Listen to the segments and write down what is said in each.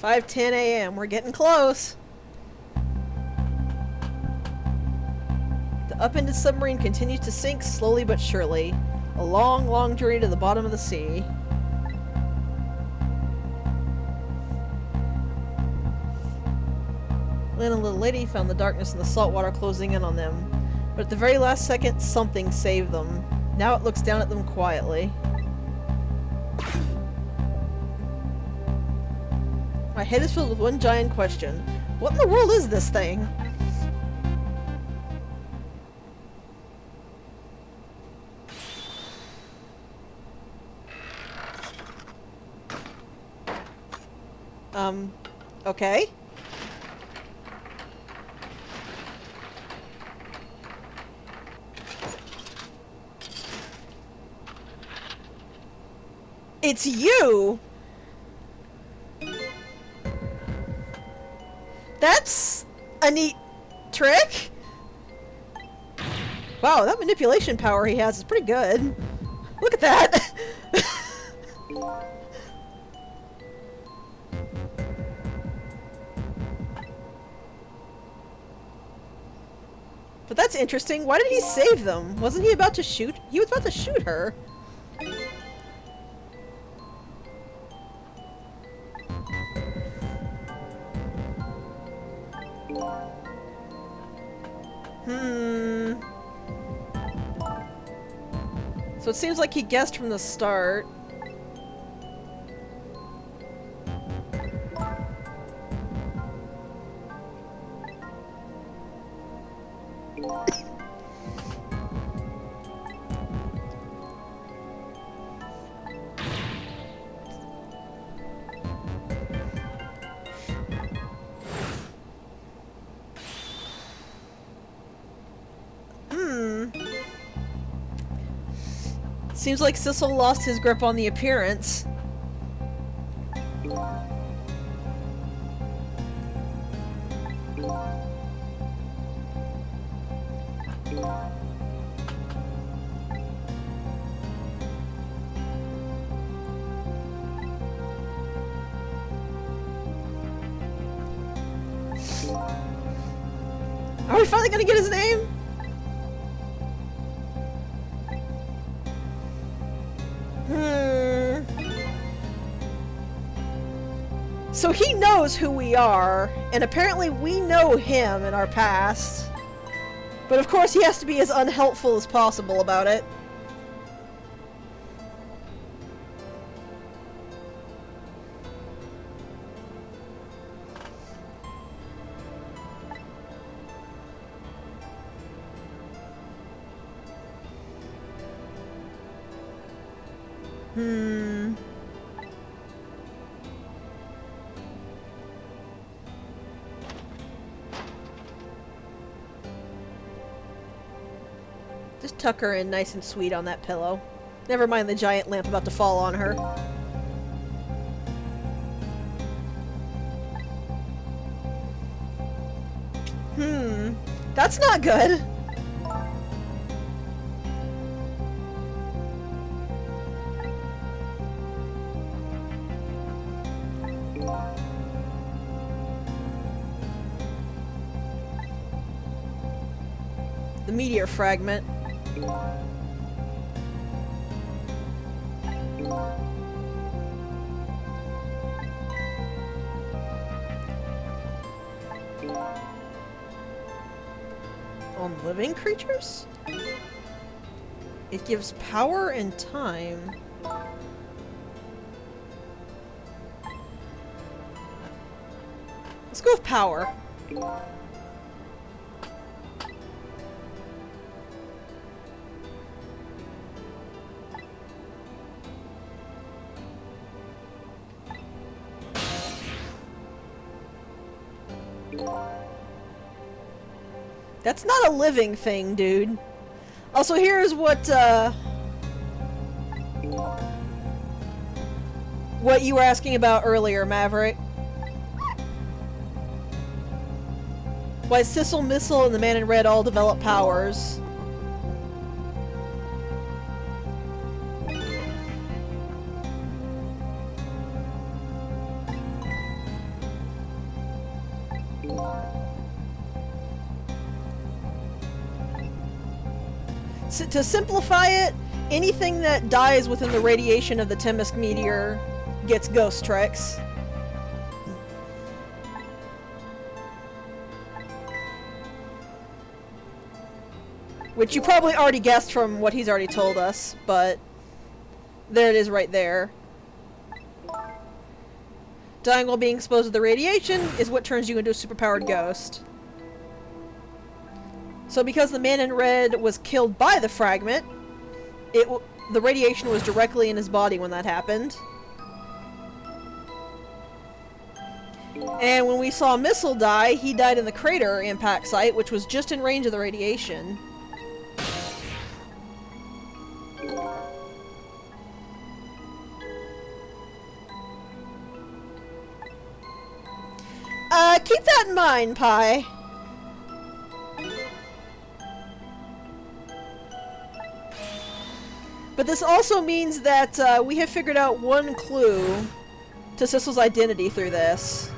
5:10 a.m. We're getting close. The upended submarine continues to sink slowly but surely. A long, long journey to the bottom of the sea. Lynn and the little lady found the darkness and the salt water closing in on them. But at the very last second, something saved them. Now it looks down at them quietly. My head is filled with one giant question. What in the world is this thing? Okay. It's you! That's a neat trick. Wow, that manipulation power he has is pretty good. Look at that! But that's interesting. Why did he save them? Wasn't he about to shoot? He was about to shoot her. So it seems like he guessed from the start. Seems like Sissel lost his grip on the appearance. Are we finally gonna get his name? So he knows who we are, and apparently we know him in our past. But of course he has to be as unhelpful as possible about it. Just tuck her in nice and sweet on that pillow. Never mind the giant lamp about to fall on her. That's not good. The meteor fragment. On living creatures? It gives power and time. Let's go with power. That's not a living thing, dude. Also, here's what you were asking about earlier, Maverick. Why Sissel, Missile, and the Man in Red all develop powers. To simplify it, anything that dies within the radiation of the Temminsk meteor gets ghost tricks. Which you probably already guessed from what he's already told us, but there it is right there. Dying while being exposed to the radiation is what turns you into a superpowered ghost. So because the man in red was killed by the fragment, the radiation was directly in his body when that happened. And when we saw Missile die, he died in the crater impact site, which was just in range of the radiation. Keep that in mind, Pi. But this also means that we have figured out one clue to Sissel's identity through this.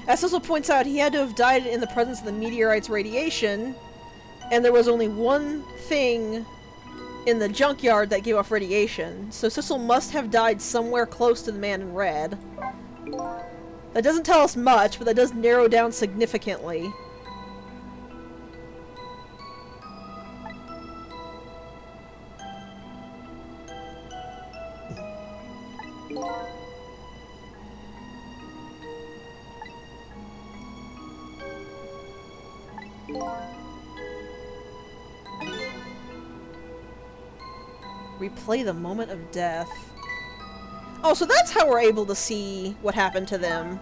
As Sissel points out, he had to have died in the presence of the meteorite's radiation, and there was only one thing in the junkyard that gave off radiation, so Sissel must have died somewhere close to the man in red. That doesn't tell us much, but that does narrow down significantly. Replay the moment of death. Oh, so that's how we're able to see what happened to them.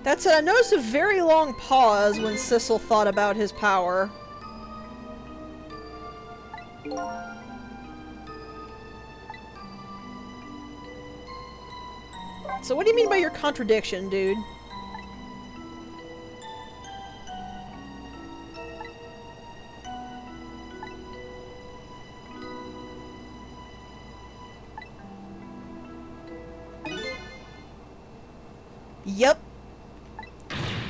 That said, I noticed a very long pause when Sissel thought about his power. So what do you mean by your contradiction, dude? Yep.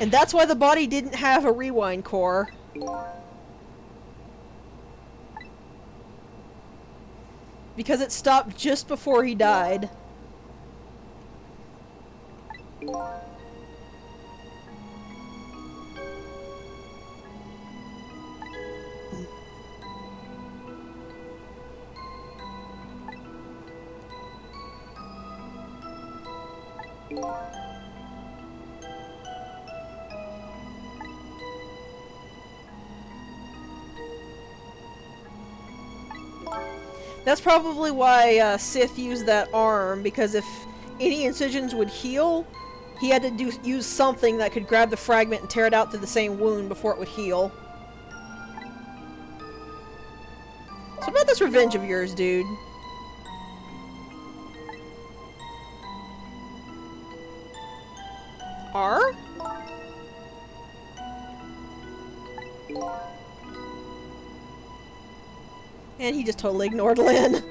And that's why the body didn't have a rewind core. Because it stopped just before he died. That's probably why Sith used that arm, because if any incisions would heal, he had to use something that could grab the fragment and tear it out through the same wound before it would heal. So about this revenge of yours, dude. R? And he just totally ignored Lynn.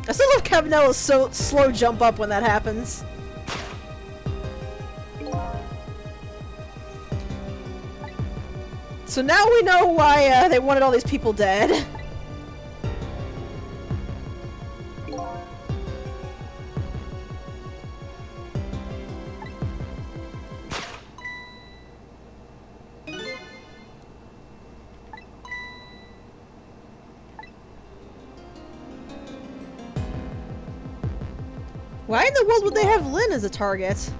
I still love Cabanella's so slow jump up when that happens. So now we know why they wanted all these people dead. Why in the world would they have Lynn as a target?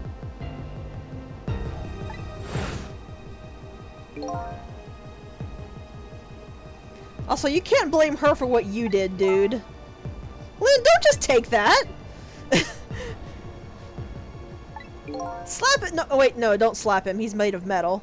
Also, you can't blame her for what you did, dude. Lynn, don't just take that! Slap it! No, oh wait, no, don't slap him. He's made of metal.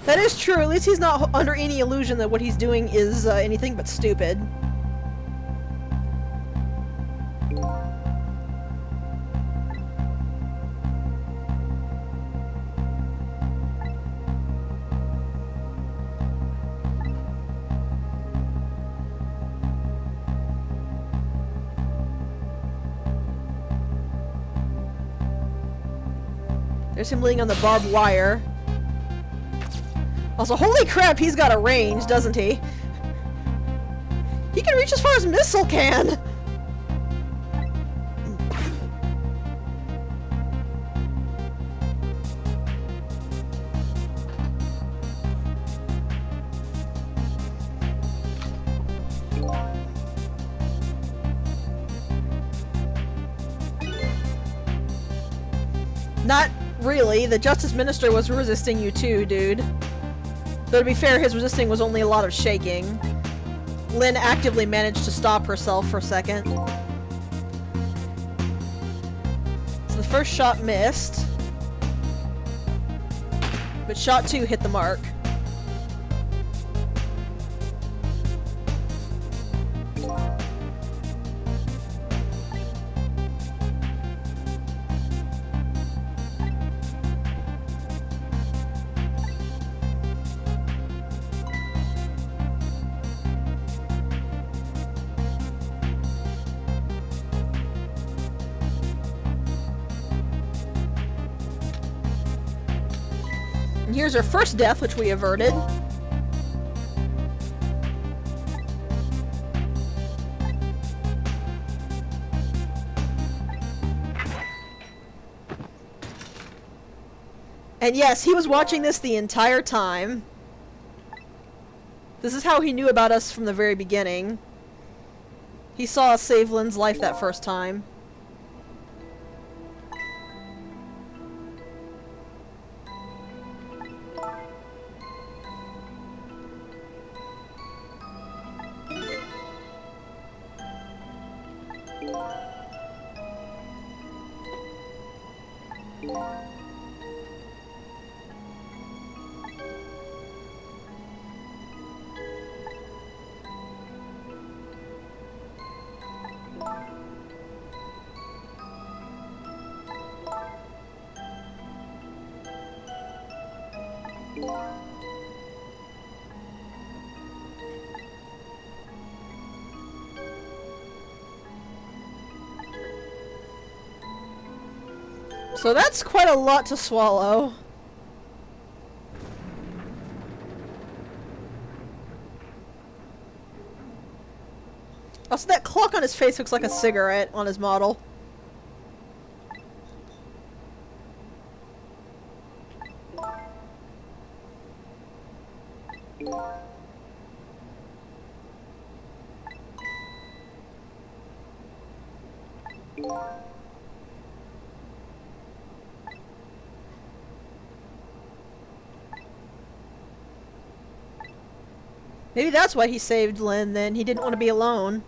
That is true. At least he's not under any illusion that what he's doing is anything but stupid. There's him leaning on the barbed wire. Also, holy crap, he's got a range, doesn't he? He can reach as far as Missile can! Not really. The Justice Minister was resisting you too, dude. Though to be fair, his resisting was only a lot of shaking. Lynn actively managed to stop herself for a second. So the first shot missed. But shot 2 hit the mark. And here's our first death, which we averted. And yes, he was watching this the entire time. This is how he knew about us from the very beginning. He saw us save Lynn's life that first time. So that's quite a lot to swallow. Also, that clock on his face looks like a cigarette on his model. Maybe that's why he saved Lynn then. He didn't want to be alone.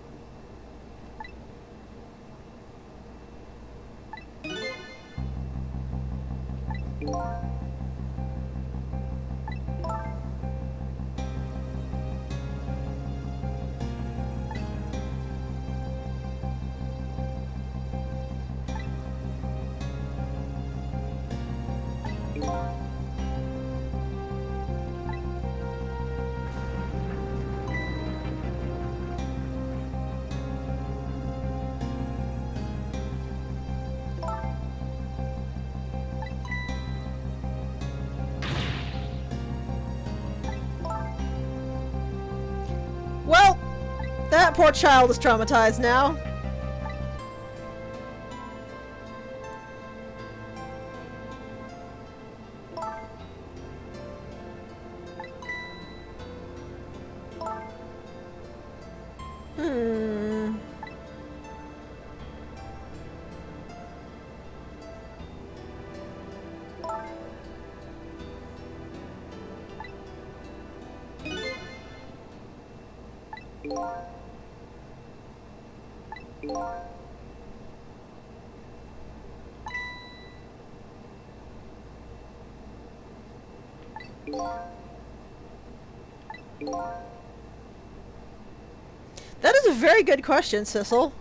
that poor child is traumatized now. That is a very good question, Sissel.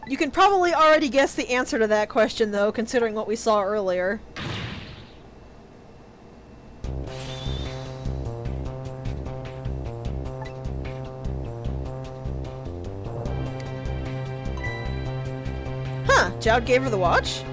You can probably already guess the answer to that question, though, considering what we saw earlier. Huh, Jowd gave her the watch?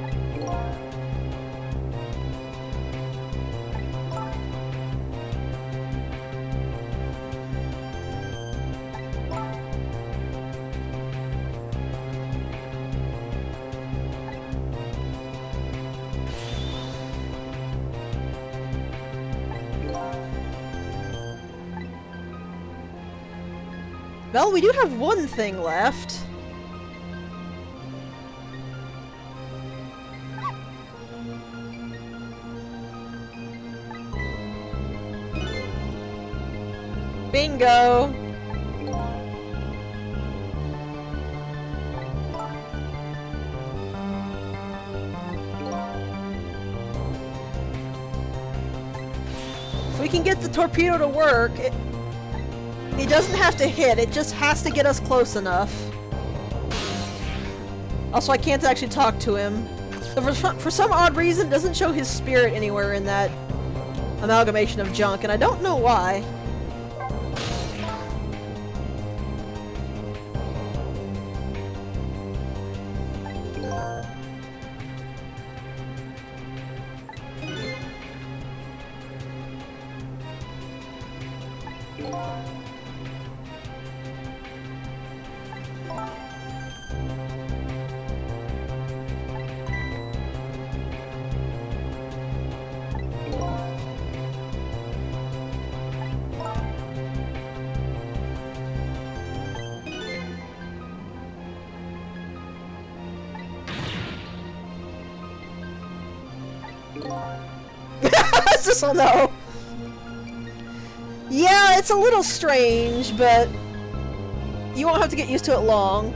Well, we do have one thing left. Bingo! If we can get the torpedo to work, it doesn't have to hit, it just has to get us close enough. Also, I can't actually talk to him. For some odd reason, it doesn't show his spirit anywhere in that amalgamation of junk, and I don't know why. Sissel, no. Yeah, it's a little strange, but you won't have to get used to it long.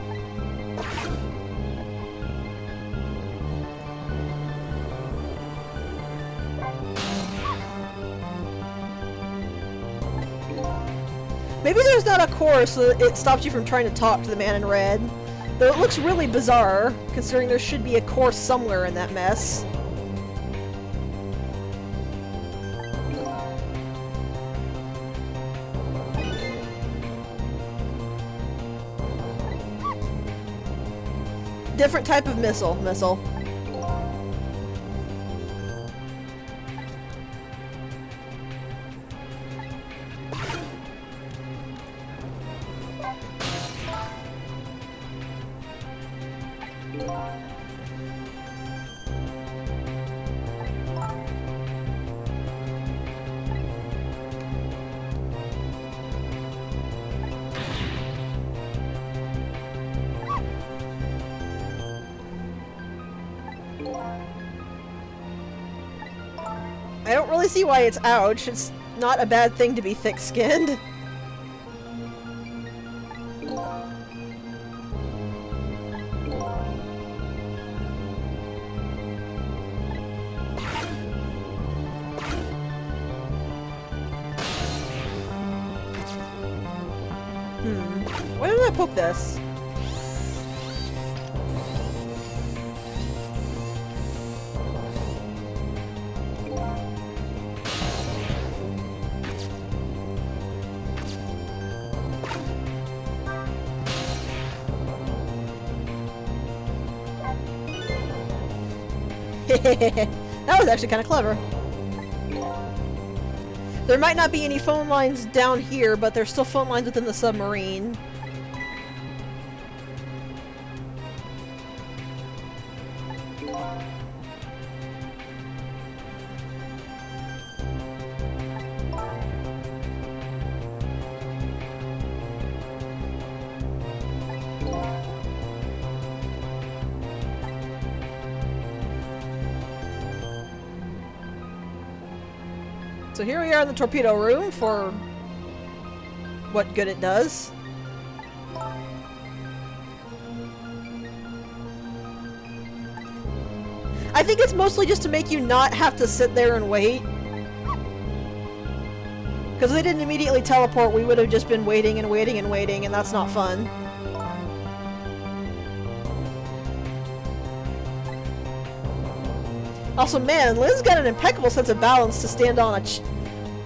Maybe there's not a course so that it stops you from trying to talk to the man in red. Though it looks really bizarre, considering there should be a course somewhere in that mess. Different type of missile. I don't really see why it's ouch. It's not a bad thing to be thick-skinned. Why did I poke this? That was actually kind of clever. There might not be any phone lines down here, but there's still phone lines within the submarine. So here we are in the torpedo room for what good it does. I think it's mostly just to make you not have to sit there and wait. Because if they didn't immediately teleport, we would have just been waiting and waiting and waiting, and that's not fun. Also, man, Lynn's got an impeccable sense of balance to stand on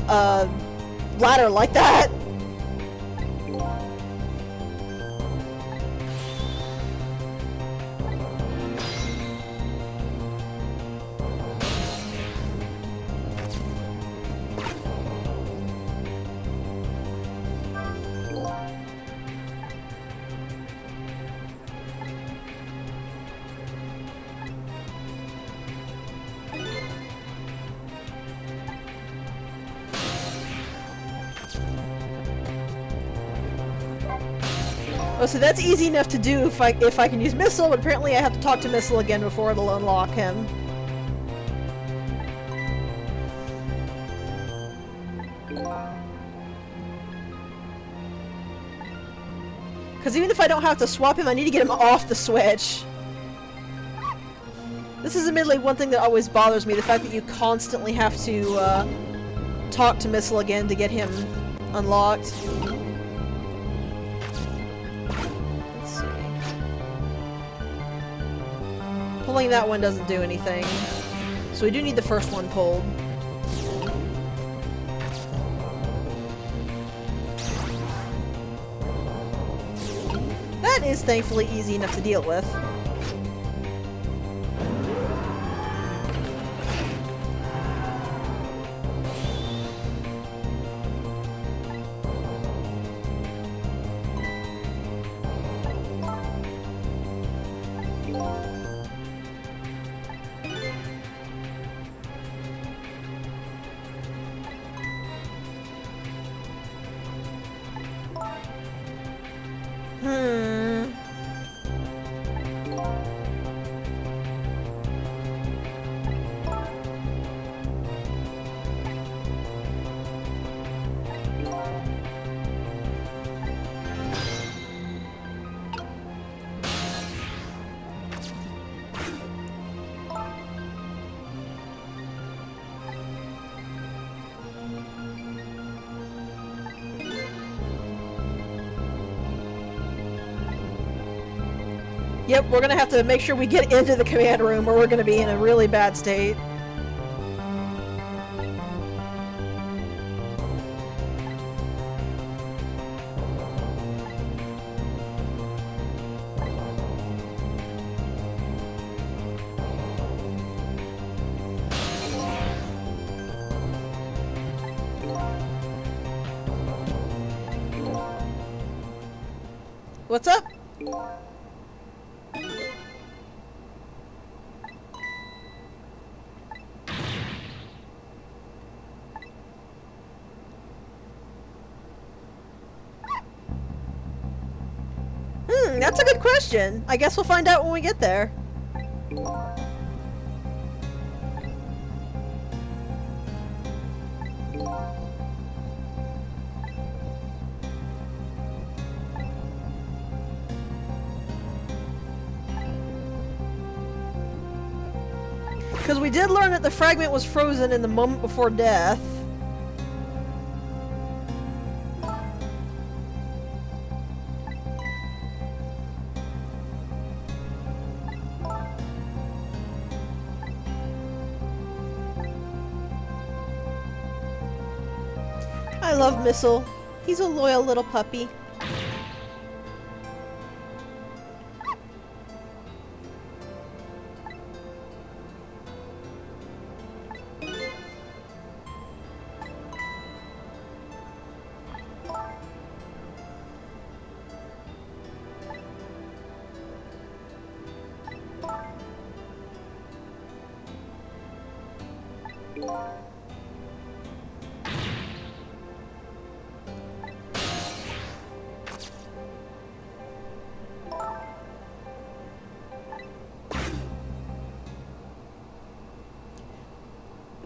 a ladder like that. Oh, so that's easy enough to do if I can use Missile, but apparently I have to talk to Missile again before it'll unlock him. Because even if I don't have to swap him, I need to get him off the switch. This is admittedly one thing that always bothers me, the fact that you constantly have to talk to Missile again to get him unlocked. Pulling that one doesn't do anything. So we do need the first one pulled. That is thankfully easy enough to deal with. Yep, we're gonna have to make sure we get into the command room or we're gonna be in a really bad state. What's up? That's a good question. I guess we'll find out when we get there. Because we did learn that the fragment was frozen in the moment before death. I love Missile. He's a loyal little puppy.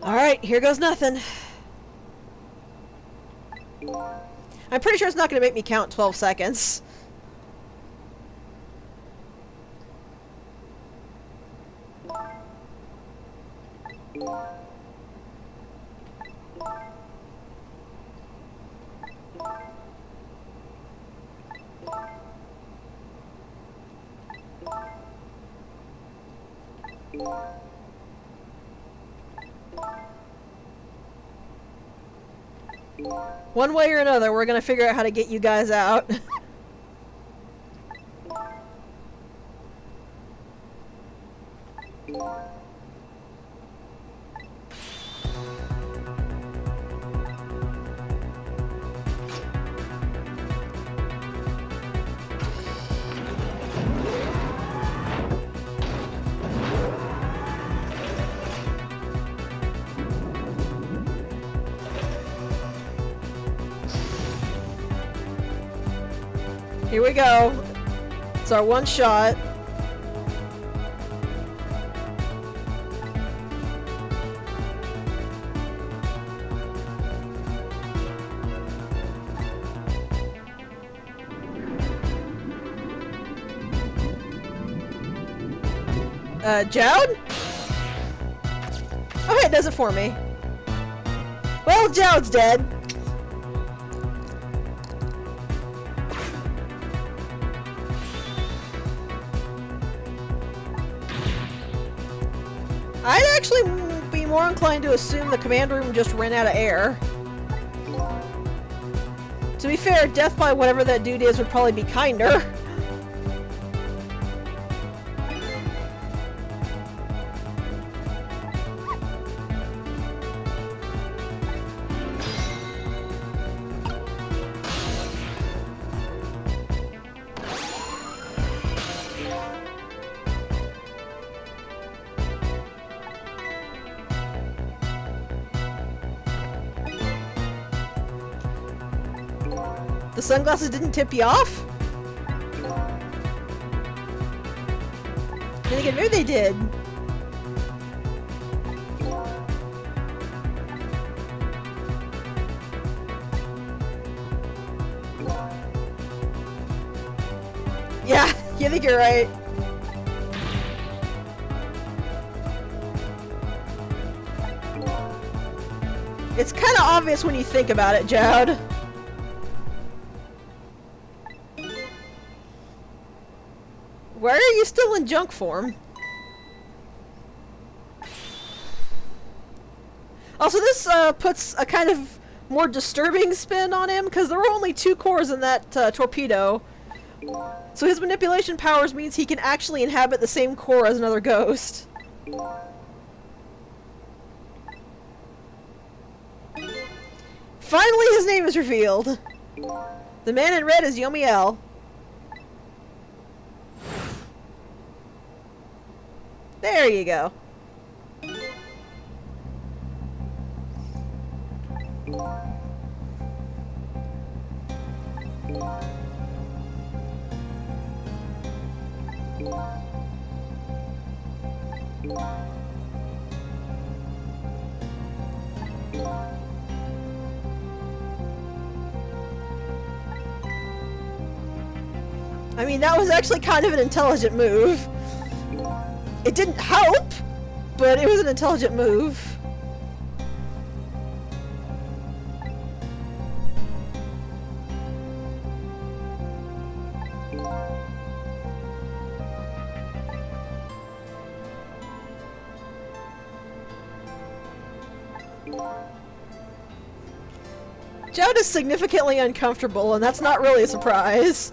Alright, here goes nothing. I'm pretty sure it's not going to make me count 12 seconds. One way or another, we're gonna figure out how to get you guys out. Here we go. It's our one shot. Jowd? Oh, hey, it does it for me. Well, Jowd's dead. I'd actually be more inclined to assume the command room just ran out of air. To be fair, death by whatever that dude is would probably be kinder. The sunglasses didn't tip you off? Then again, maybe they did. Yeah, you think you're right. It's kind of obvious when you think about it, Jowd. Why are you still in junk form? Also, this puts a kind of more disturbing spin on him, because there were only 2 cores in that torpedo. So his manipulation powers means he can actually inhabit the same core as another ghost. Finally, his name is revealed. The man in red is Yomiel. There you go. I mean, that was actually kind of an intelligent move. It didn't help, but it was an intelligent move. Jowd is significantly uncomfortable, and that's not really a surprise.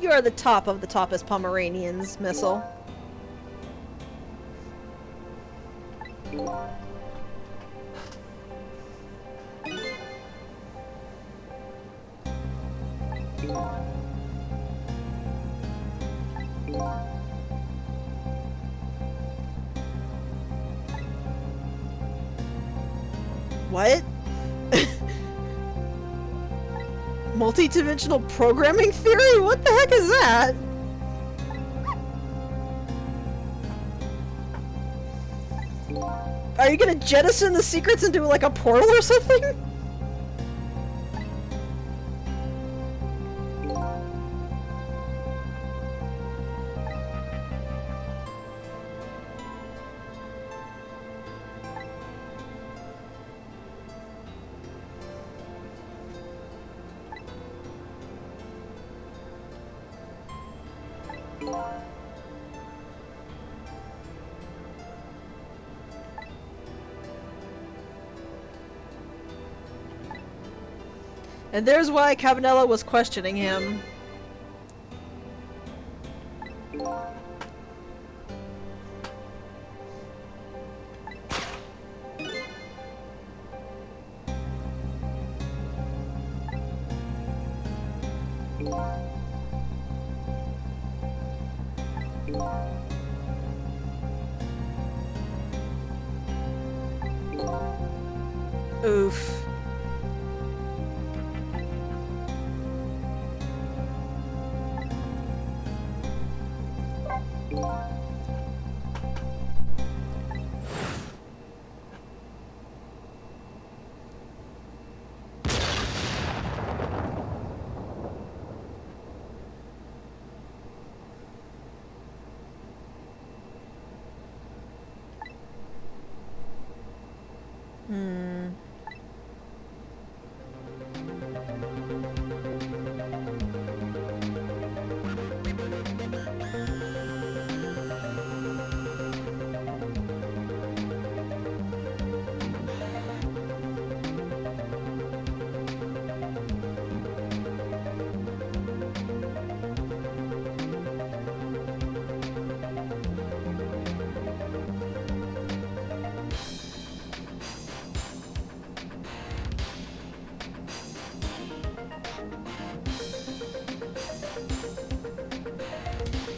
You are the top of the toppest Pomeranians, Missile. What? Multi-dimensional programming theory? What the heck is that? Are you gonna jettison the secrets into like a portal or something? And there's why Cabanela was questioning him. Oof.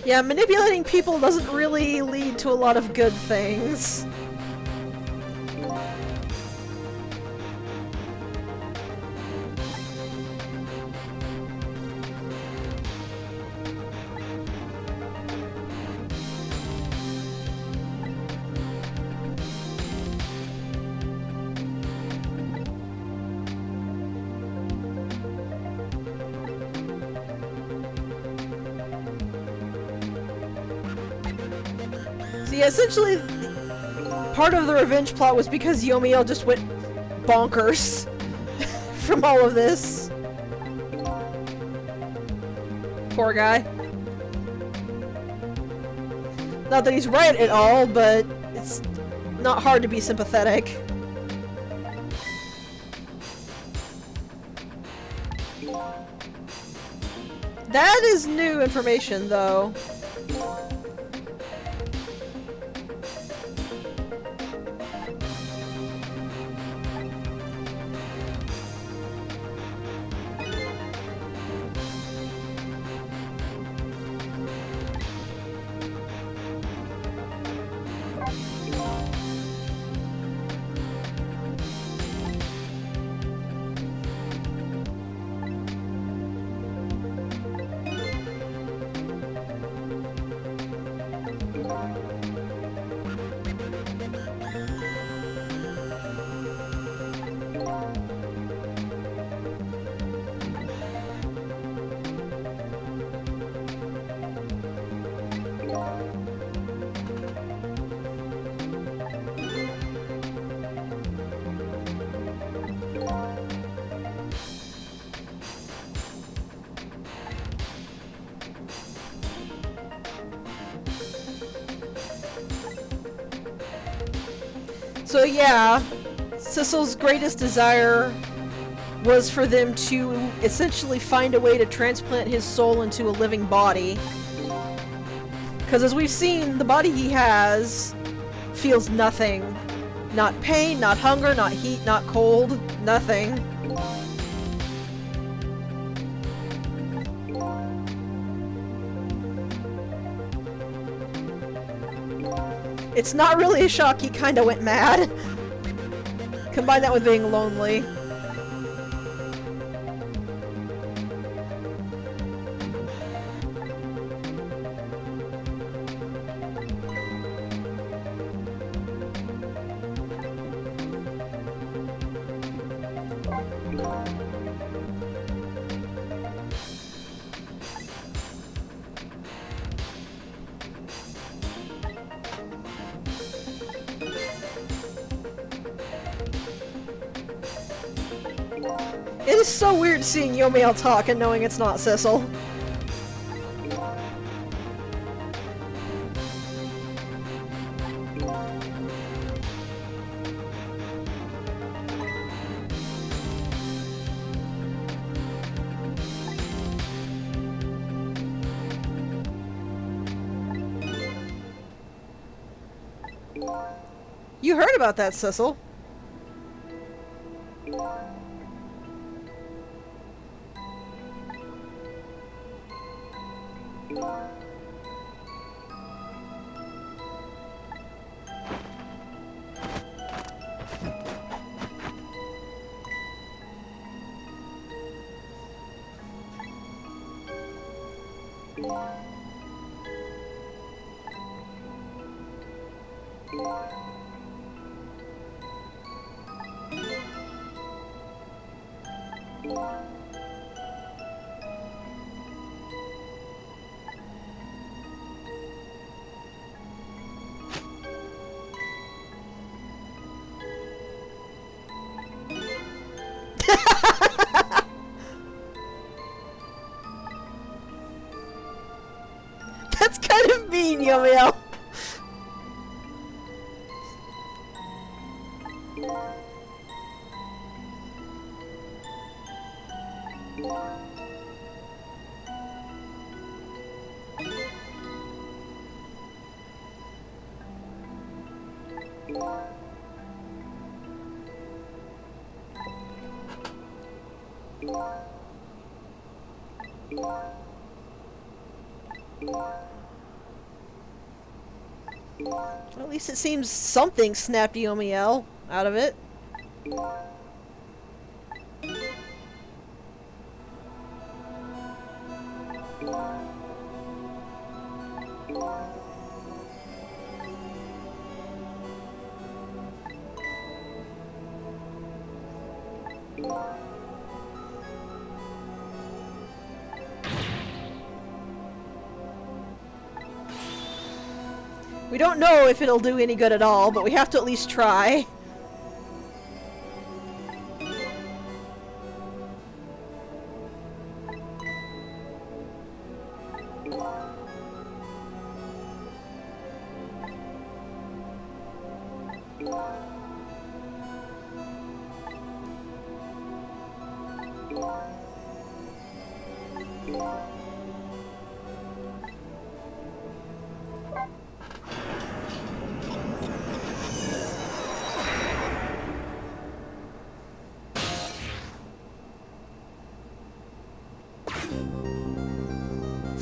Yeah, manipulating people doesn't really lead to a lot of good things. Yeah, essentially, part of the revenge plot was because Yomiya just went bonkers from all of this. Poor guy. Not that he's right at all, but it's not hard to be sympathetic. That is new information, though. So yeah, Sissel's greatest desire was for them to essentially find a way to transplant his soul into a living body. Because as we've seen, the body he has feels nothing. Not pain, not hunger, not heat, not cold, nothing. It's not really a shock he kinda went mad. Combine that with being lonely. It is so weird seeing Yomiel talk and knowing it's not Sissel. You heard about that, Sissel. That's kind of mean, Yomiel. At least it seems something snapped Yomiel out of it. We don't know if it'll do any good at all, but we have to at least try.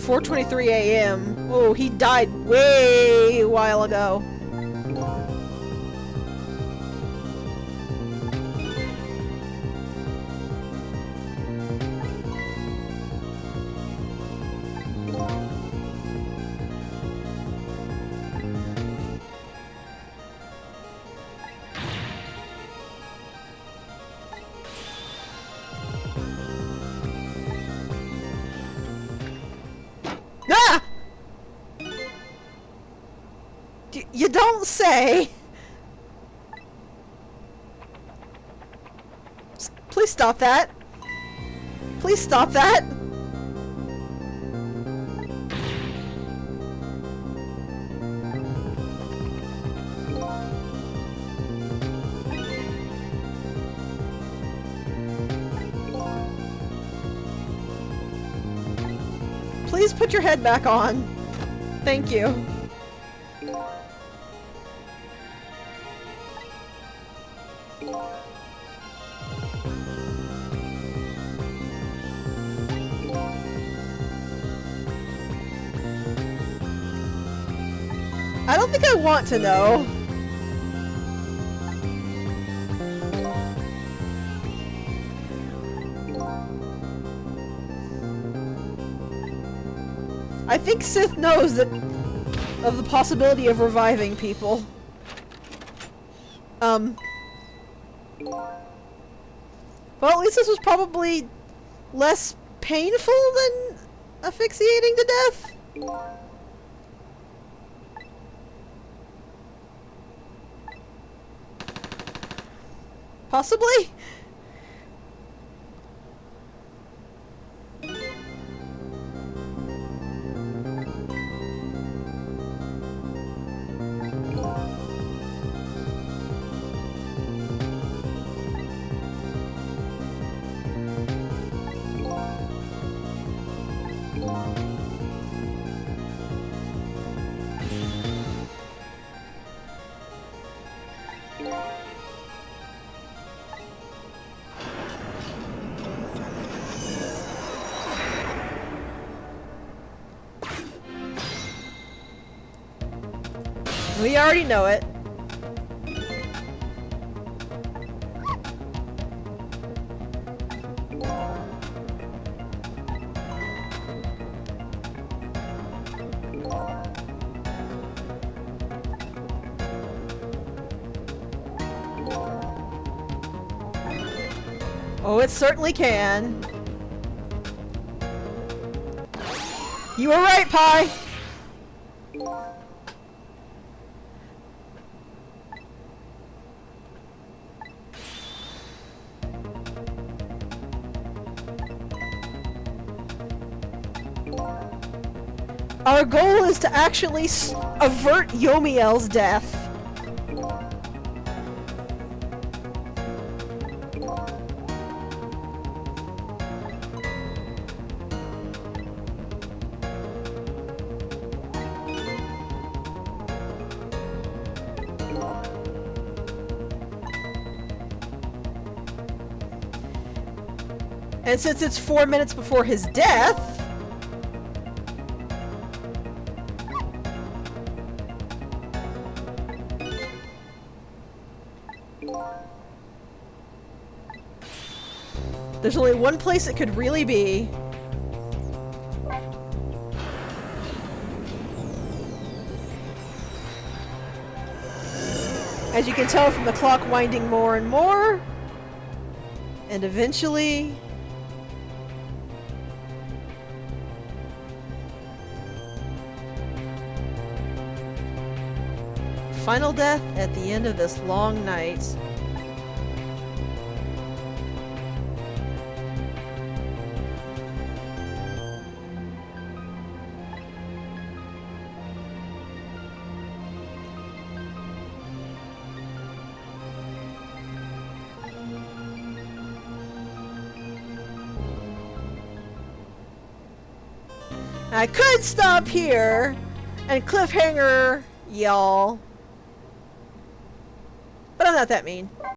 .4:23 a.m. Oh, he died way a while ago. Ah! You don't say! Please stop that! Please stop that! Please put your head back on. Thank you. I don't think I want to know. I think Sith knows that of the possibility of reviving people. Well, at least this was probably less painful than asphyxiating to death. Possibly? We already know it. Oh, it certainly can. You were right, Pi! Our goal is to actually avert Yomiel's death. And since it's 4 minutes before his death, there's only one place it could really be. As you can tell from the clock winding more and more, and eventually... final death at the end of this long night. I could stop here and cliffhanger y'all, but I'm not that mean.